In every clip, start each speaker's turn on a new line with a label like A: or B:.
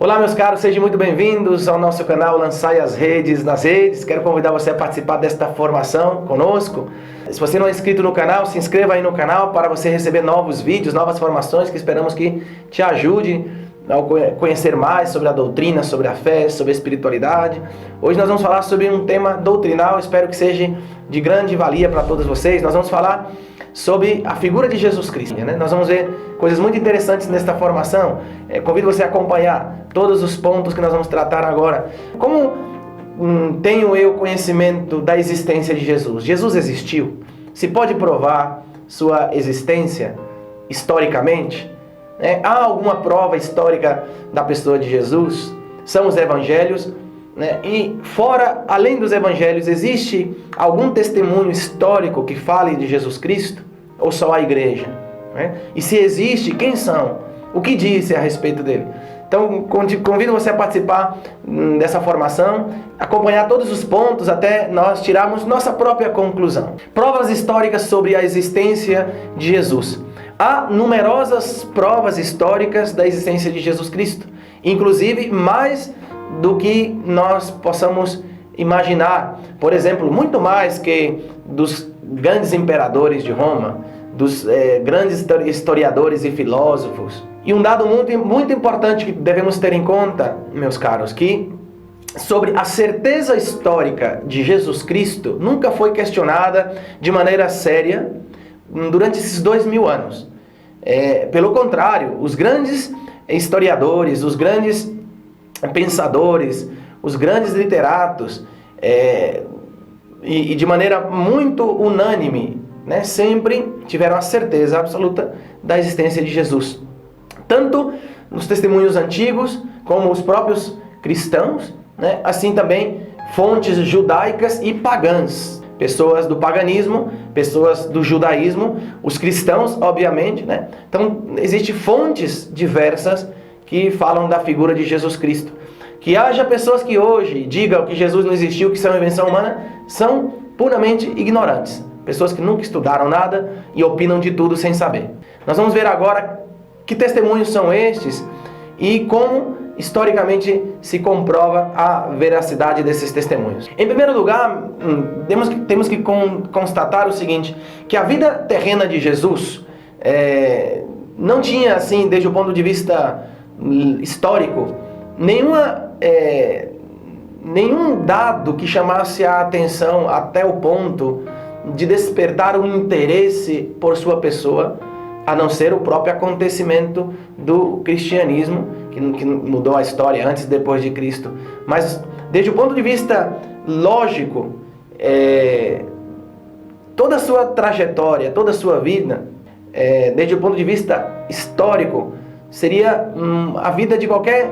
A: Olá, meus caros, sejam muito bem-vindos ao nosso canal Lançai as Redes nas Redes. Quero convidar você a participar desta formação conosco. Se você não é inscrito no canal, se inscreva aí no canal para você receber novos vídeos, novas formações que esperamos que te ajude a conhecer mais sobre a doutrina, sobre a fé, sobre a espiritualidade. Hoje nós vamos falar sobre um tema doutrinal, espero que seja de grande valia para todos vocês. Nós vamos falar sobre a figura de Jesus Cristo, né? Nós vamos ver coisas muito interessantes nesta formação. Convido você a acompanhar todos os pontos que nós vamos tratar agora. Como tenho eu conhecimento da existência de Jesus? Jesus existiu? Se pode provar sua existência historicamente? Há alguma prova histórica da pessoa de Jesus? São os evangelhos, né? E fora, além dos evangelhos, existe algum testemunho histórico que fale de Jesus Cristo? Ou só a igreja? Né? E se existe, quem são? O que disse a respeito dele? Então, convido você a participar dessa formação, acompanhar todos os pontos até nós tirarmos nossa própria conclusão. Provas históricas sobre a existência de Jesus. Há numerosas provas históricas da existência de Jesus Cristo, inclusive mais do que nós possamos imaginar. Por exemplo, muito mais que dos grandes imperadores de Roma, dos grandes historiadores e filósofos. E um dado muito importante que devemos ter em conta, meus caros, que sobre a certeza histórica de Jesus Cristo nunca foi questionada de maneira séria durante esses 2000 anos. Pelo contrário, os grandes historiadores, os grandes pensadores, os grandes literatos, e de maneira muito unânime, né, sempre tiveram a certeza absoluta da existência de Jesus. Tanto nos testemunhos antigos, como os próprios cristãos, né, assim também fontes judaicas e pagãs. Pessoas do paganismo, pessoas do judaísmo, os cristãos, obviamente, né? Então, existem fontes diversas que falam da figura de Jesus Cristo. Que haja pessoas que hoje digam que Jesus não existiu, que isso é uma invenção humana, são puramente ignorantes. Pessoas que nunca estudaram nada e opinam de tudo sem saber. Nós vamos ver agora que testemunhos são estes e como historicamente se comprova a veracidade desses testemunhos. Em primeiro lugar, temos que constatar o seguinte, que a vida terrena de Jesus não tinha, assim, desde o ponto de vista histórico, nenhum dado que chamasse a atenção até o ponto de despertar um interesse por sua pessoa, a não ser o próprio acontecimento do cristianismo, que mudou a história antes e depois de Cristo. Mas, desde o ponto de vista lógico, toda a sua trajetória, toda a sua vida, desde o ponto de vista histórico, seria a vida de qualquer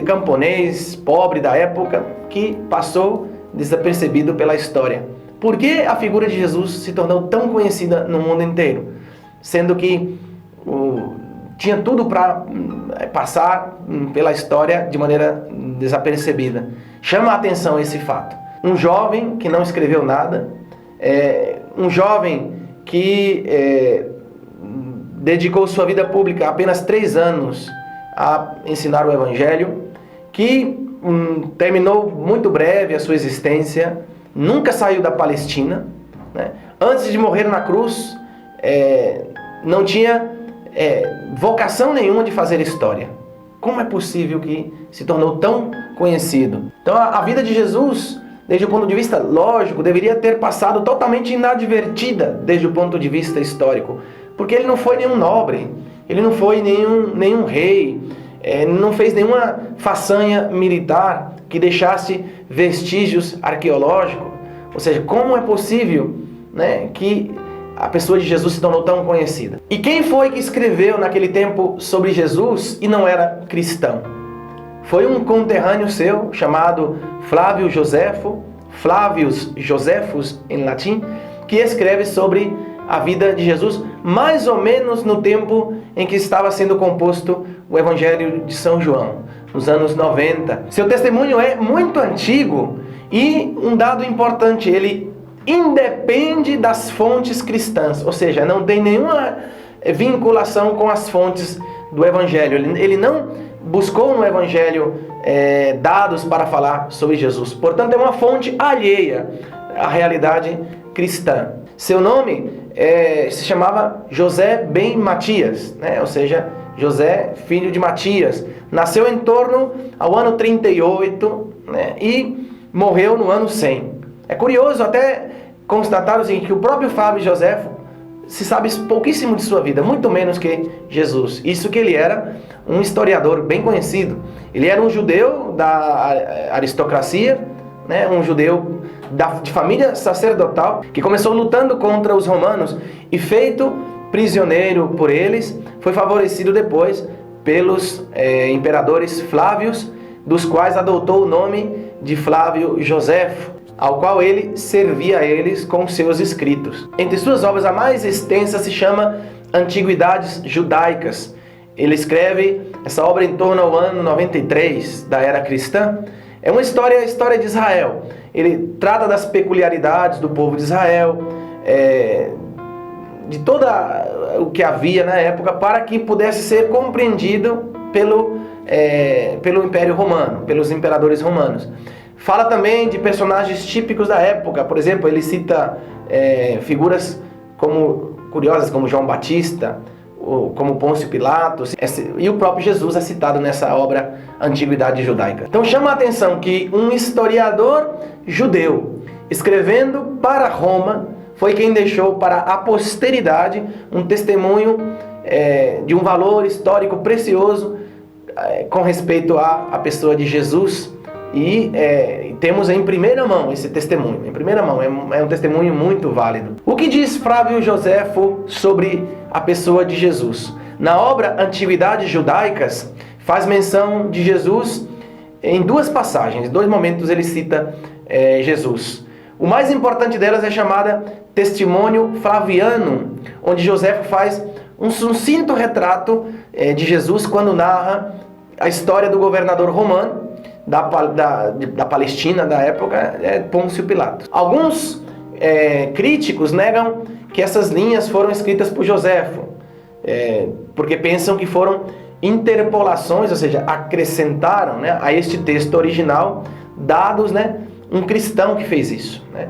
A: camponês pobre da época que passou desapercebido pela história. Por que a figura de Jesus se tornou tão conhecida no mundo inteiro? Sendo que tinha tudo para passar pela história de maneira desapercebida. Chama a atenção esse fato. Um jovem que não escreveu nada, um jovem que dedicou sua vida pública apenas 3 anos a ensinar o Evangelho, que terminou muito breve a sua existência, nunca saiu da Palestina, né? Antes de morrer na cruz, não tinha vocação nenhuma de fazer história. Como é possível que se tornou tão conhecido? Então a vida de Jesus, desde o ponto de vista lógico, deveria ter passado totalmente inadvertida desde o ponto de vista histórico. Porque ele não foi nenhum nobre, ele não foi nenhum rei, não fez nenhuma façanha militar que deixasse vestígios arqueológicos. Ou seja, como é possível, né, que a pessoa de Jesus se tornou tão conhecida? E quem foi que escreveu naquele tempo sobre Jesus e não era cristão? Foi um conterrâneo seu chamado Flávio Josefo, Flavius Josephus em latim, que escreve sobre a vida de Jesus, mais ou menos no tempo em que estava sendo composto o Evangelho de São João, nos anos 90. Seu testemunho é muito antigo e um dado importante, ele independe das fontes cristãs, ou seja, não tem nenhuma vinculação com as fontes do Evangelho. Ele não buscou no Evangelho dados para falar sobre Jesus. Portanto, é uma fonte alheia à realidade cristã. Seu nome se chamava José ben Matias, né? Ou seja, José, filho de Matias. Nasceu em torno ao ano 38, né? E morreu no ano 100. É curioso até constatar o seguinte, que o próprio Flávio Joséfo se sabe pouquíssimo de sua vida, muito menos que Jesus. Isso que ele era um historiador bem conhecido. Ele era um judeu da aristocracia, né? Um judeu de família sacerdotal, que começou lutando contra os romanos e feito prisioneiro por eles, foi favorecido depois pelos imperadores Flávios, dos quais adotou o nome de Flávio Joséfo, ao qual ele servia a eles com seus escritos. Entre suas obras, a mais extensa se chama Antiguidades Judaicas. Ele escreve essa obra em torno ao ano 93 da era cristã. É uma história de Israel. Ele trata das peculiaridades do povo de Israel, de todo o que havia na época, para que pudesse ser compreendido pelo Império Romano, pelos imperadores romanos. Fala também de personagens típicos da época. Por exemplo, ele cita figuras curiosas como João Batista, como Pôncio Pilatos, e o próprio Jesus é citado nessa obra Antiguidade Judaica. Então chama a atenção que um historiador judeu, escrevendo para Roma, foi quem deixou para a posteridade um testemunho de um valor histórico precioso com respeito à pessoa de Jesus. E temos em primeira mão esse testemunho. Em primeira mão, é um testemunho muito válido. O que diz Flávio Joséfo sobre a pessoa de Jesus? Na obra Antiguidades Judaicas, faz menção de Jesus em duas passagens. Em 2 momentos ele cita Jesus. O mais importante delas é chamada Testemunho Flaviano, onde Joséfo faz um sucinto retrato de Jesus quando narra a história do governador romano da Palestina da época, Pôncio Pilatos. Alguns críticos negam que essas linhas foram escritas por Joséfo, porque pensam que foram interpolações, ou seja, acrescentaram, né, a este texto original dados, né, um cristão que fez isso, né?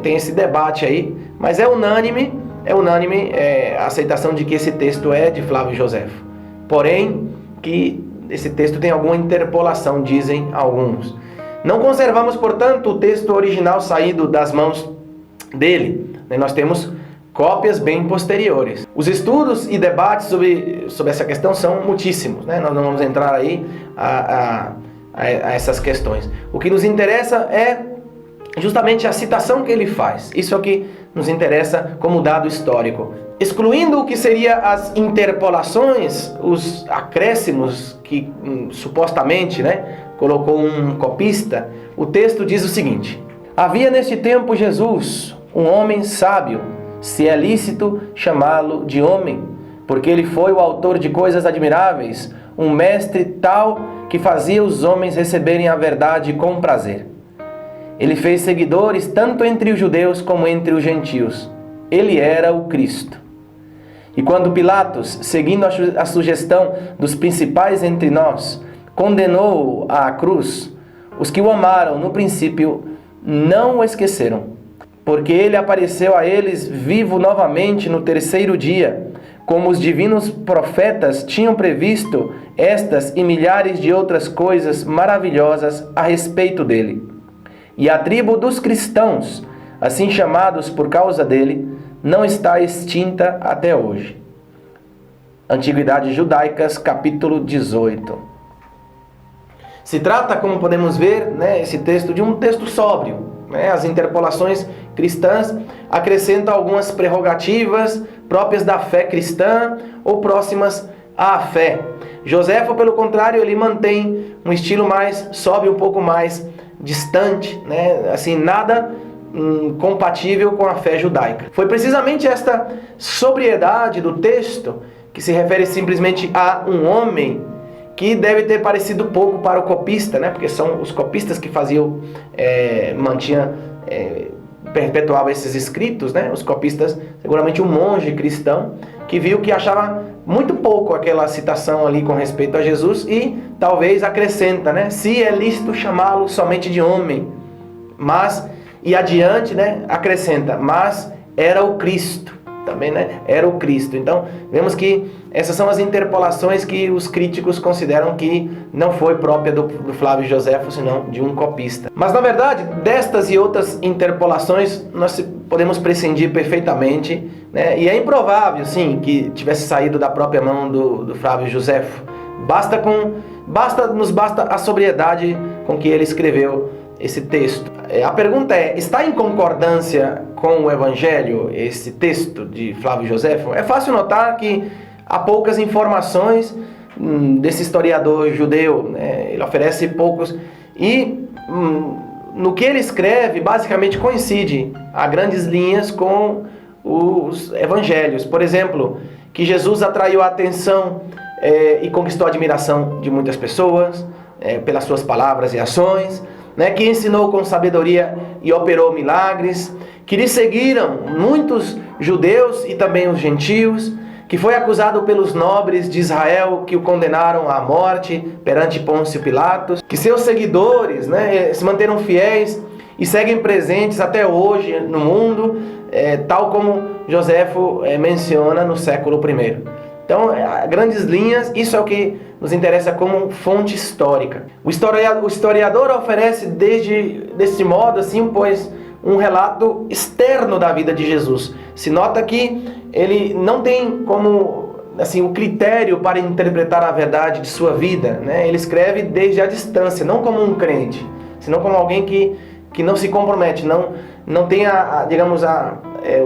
A: Tem esse debate aí, mas é unânime a aceitação de que esse texto é de Flávio Joséfo. Porém, que esse texto tem alguma interpolação, dizem alguns. Não conservamos, portanto, o texto original saído das mãos dele. Nós temos cópias bem posteriores. Os estudos e debates sobre essa questão são muitíssimos, né? Nós não vamos entrar aí a essas questões. O que nos interessa é justamente a citação que ele faz. Isso é o que nos interessa como dado histórico. Excluindo o que seria as interpolações, os acréscimos que supostamente, né, colocou um copista, o texto diz o seguinte: havia neste tempo Jesus, um homem sábio, se é lícito chamá-lo de homem, porque ele foi o autor de coisas admiráveis, um mestre tal que fazia os homens receberem a verdade com prazer. Ele fez seguidores tanto entre os judeus como entre os gentios. Ele era o Cristo. E quando Pilatos, seguindo a sugestão dos principais entre nós, condenou-o à cruz, os que o amaram no princípio não o esqueceram, porque ele apareceu a eles vivo novamente no 3º dia, como os divinos profetas tinham previsto estas e milhares de outras coisas maravilhosas a respeito dele. E a tribo dos cristãos, assim chamados por causa dele, não está extinta até hoje. Antiguidades Judaicas, capítulo 18. Se trata, como podemos ver, né, esse texto de um texto sóbrio, né? As interpolações cristãs acrescentam algumas prerrogativas próprias da fé cristã ou próximas à fé. Joséfo, pelo contrário, ele mantém um estilo mais sóbrio, um pouco mais distante, né? Assim, nada compatível com a fé judaica. Foi precisamente esta sobriedade do texto, que se refere simplesmente a um homem, que deve ter parecido pouco para o copista, né? Porque são os copistas que faziam, perpetuavam esses escritos, né? Os copistas, seguramente um monge cristão, que viu que achava muito pouco aquela citação ali com respeito a Jesus e talvez acrescenta, né? Se é lícito chamá-lo somente de homem, mas, e adiante, né? Acrescenta, mas era o Cristo. Também, né? Era o Cristo. Então, vemos que essas são as interpolações que os críticos consideram que não foi própria do Flávio Joséfo, senão de um copista. Mas, na verdade, destas e outras interpolações, nós podemos prescindir perfeitamente, né? E é improvável, sim, que tivesse saído da própria mão do Flávio Joséfo. Nos basta a sobriedade com que ele escreveu esse texto. A pergunta é, está em concordância com o Evangelho esse texto de Flávio Joséfo? É fácil notar que há poucas informações desse historiador judeu, né? Ele oferece poucos e no que ele escreve basicamente coincide a grandes linhas com os evangelhos. Por exemplo, que Jesus atraiu a atenção e conquistou a admiração de muitas pessoas pelas suas palavras e ações, né, que ensinou com sabedoria e operou milagres, que lhe seguiram muitos judeus e também os gentios, que foi acusado pelos nobres de Israel que o condenaram à morte perante Pôncio Pilatos, que seus seguidores, né, se manteram fiéis e seguem presentes até hoje no mundo, tal como Joséfo menciona no século I. Então, grandes linhas, isso é o que nos interessa como fonte histórica. O historiador oferece desse modo, assim, pois, um relato externo da vida de Jesus. Se nota que ele não tem como, assim, o critério para interpretar a verdade de sua vida, né? Ele escreve desde a distância, não como um crente, senão como alguém que não se compromete, não tem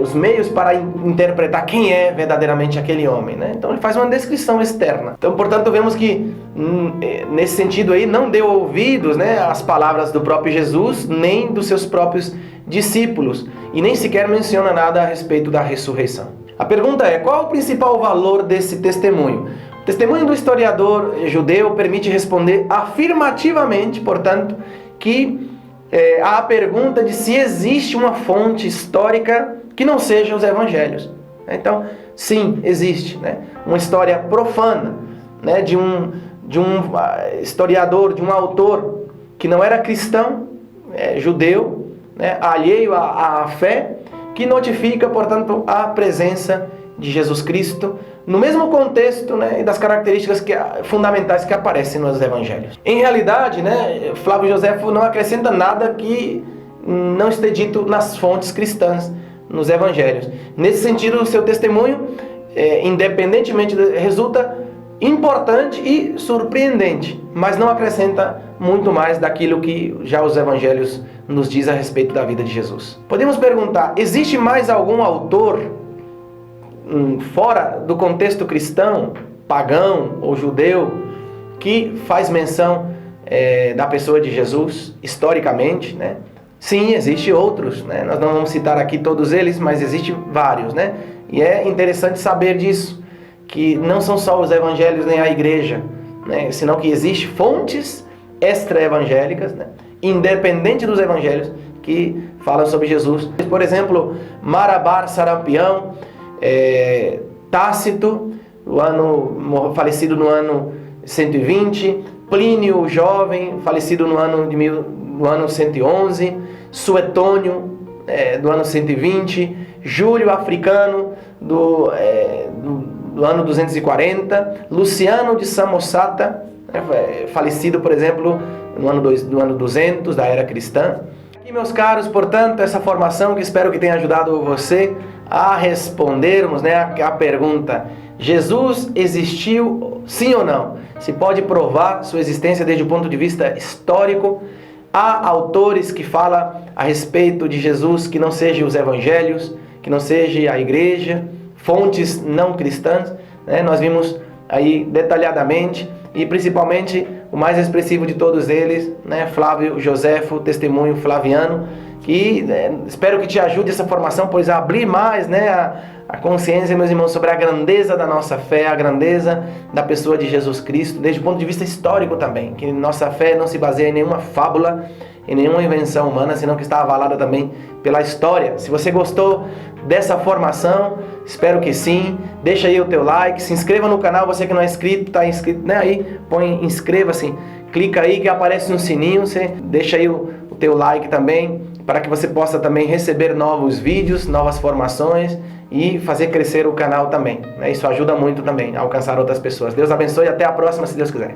A: os meios para interpretar quem é verdadeiramente aquele homem, né? Então ele faz uma descrição externa. Então, portanto, vemos que nesse sentido aí não deu ouvidos, né, às palavras do próprio Jesus, nem dos seus próprios discípulos, e nem sequer menciona nada a respeito da ressurreição. A pergunta é, qual o principal valor desse testemunho? O testemunho do historiador judeu permite responder afirmativamente, portanto, que há a pergunta de se existe uma fonte histórica que não seja os evangelhos. Então, sim, existe, né? Uma história profana, né? de um historiador, de um autor que não era cristão, judeu, né? Alheio à fé, que notifica, portanto, a presença de Jesus Cristo no mesmo contexto, né, das características fundamentais que aparecem nos evangelhos. Em realidade, né, Flávio Joséfo não acrescenta nada que não esteja dito nas fontes cristãs, nos evangelhos. Nesse sentido, o seu testemunho, independentemente, resulta importante e surpreendente, mas não acrescenta muito mais daquilo que já os evangelhos nos diz a respeito da vida de Jesus. Podemos perguntar, existe mais algum autor fora do contexto cristão, pagão ou judeu, que faz menção da pessoa de Jesus, historicamente, né? Sim, existem outros, né? Nós não vamos citar aqui todos eles, mas existem vários, né? E é interessante saber disso, que não são só os evangelhos nem a igreja, né? Senão que existem fontes extra-evangélicas, né? Independente dos evangelhos, que falam sobre Jesus. Por exemplo, Marabar Serapião, Tácito, falecido no ano 120, Plínio o Jovem, falecido no ano 111, Suetônio, do ano 120, Júlio Africano, do ano 240, Luciano de Samosata, falecido, por exemplo, no ano 200 da era cristã. E, meus caros, portanto, essa formação que espero que tenha ajudado você a respondermos, né, a pergunta: Jesus existiu, sim ou não? Se pode provar sua existência desde o ponto de vista histórico. Há autores que falam a respeito de Jesus que não sejam os evangelhos, que não seja a igreja, fontes não cristãs, né? Nós vimos aí detalhadamente, e principalmente o mais expressivo de todos eles, né, Flávio Joséfo, testemunho flaviano, que espero que te ajude essa formação, pois a abrir mais, né, a consciência, meus irmãos, sobre a grandeza da nossa fé, a grandeza da pessoa de Jesus Cristo, desde o ponto de vista histórico também, que nossa fé não se baseia em nenhuma fábula em nenhuma invenção humana, senão que está avalada também pela história. Se você gostou dessa formação, espero que sim. Deixa aí o teu like, se inscreva no canal, você que não é inscrito, está inscrito, né? Aí põe inscreva-se, clica aí que aparece um sininho, você deixa aí o teu like também, para que você possa também receber novos vídeos, novas formações e fazer crescer o canal também, né? Isso ajuda muito também a alcançar outras pessoas. Deus abençoe e até a próxima, se Deus quiser.